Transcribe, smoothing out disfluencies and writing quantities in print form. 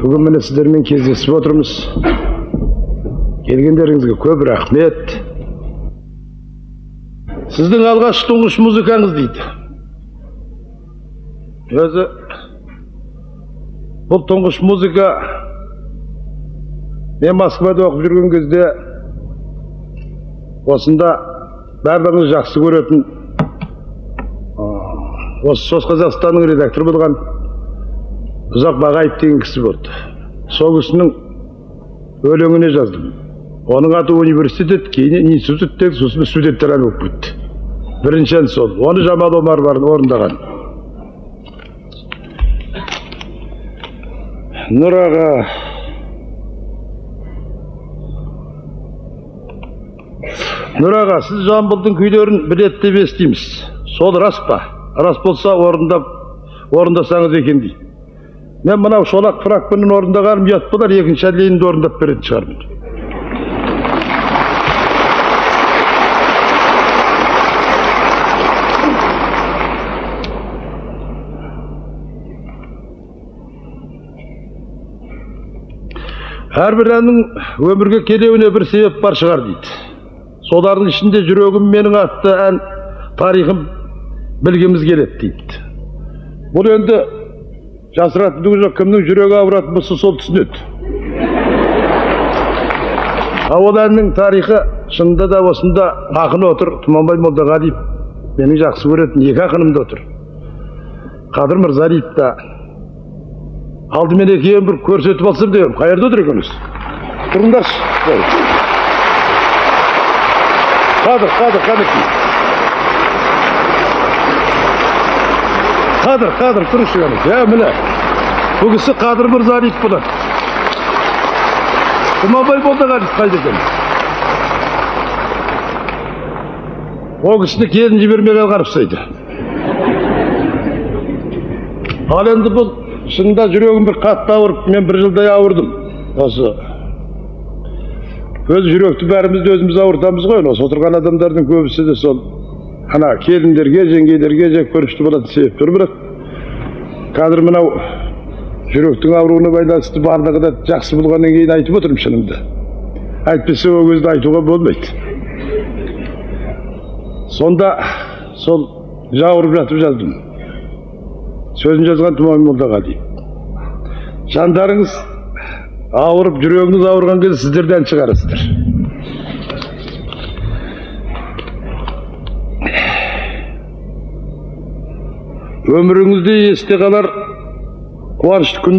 Бүгін міне сіздермен кездесіп отырмыз. Келгендеріңізге көп рахмет. Сіздің алғаш тұңғыш музыкаңыз дейді. Өзі бұл тұңғыш музыка мен Москвада оқып жүрген кезде осында барлығыңыз жақсы көретін осы СОС Қазақстанның редакторы болған Ұзақ Бағаев деген кісі болды. Сол кісінің өлеңіне жаздым. Оның аты университет, кейін институттегі сосын студенттер әні болып кетті. Бірінші ән сол. Оны Жамал Омар орындаған. Нұр аға, Нұр аға, сіз Жамбылдың күйлерін біледі деп естиміз. Сол рас па? Рас болса орындасаңыз екен дейді. Мен мынау шолақ фракпенін орындағаным ұят болар, екінші әлейінді орындап беретін шығармын. Әрбір әннің өмірге келуіне бір себеп бар шығар дейді. Солардың ішінде жүрегім менің атты ән тарихым білгіміз келеді дейді. Бұл енді жасыратындығы жоқ, кімнің жүрегі ауыратын болса сол түсінеді. Ол әннің тарихы шынында да осында ақын отыр, Тұманбай Молдағалиев. Менің жақсы көретін екі ақыным да отыр. Қадыр Мырзалиев та. Алдымен екеуін бір көрсетіп алсам деймін. Қайерде отыр екеніз? Тұрыңдаршы. Қадыр, тұрыңшы екеніз. Міне, бұл кісі Қадыр Мырзалиев болады. Тұманбай Молдағалиев қайда екен? Ол кісіні келін жібермей қалған ұқсайды. Ал енді бұл шынында жүрегім бір қатты ауырып, мен бір жылдай ауырдым. Осы өз жүректі бәрімізді өзіміз ауыртамыз ғой. Осы отырған адамдардың көбісі де сол ана келіндерге, жеңгейлерге жек көрішті болатын себептер. Бірақ қазір мынау жүректің ауруына байланысты барлығы да жақсы болғаннан кейін айтып отырмын шынымды. Әйтпесе ол кезде айтуға болмайды. Сонда сол жауырып жатып жаздым. Сөзін жазған Тұманбай Молдағалиев. Жандарыңыз ауырып, жүрегіңіз ауырған кезде сіздерден шығарасыздар. Өміріңізде есте қалар қуанышты күн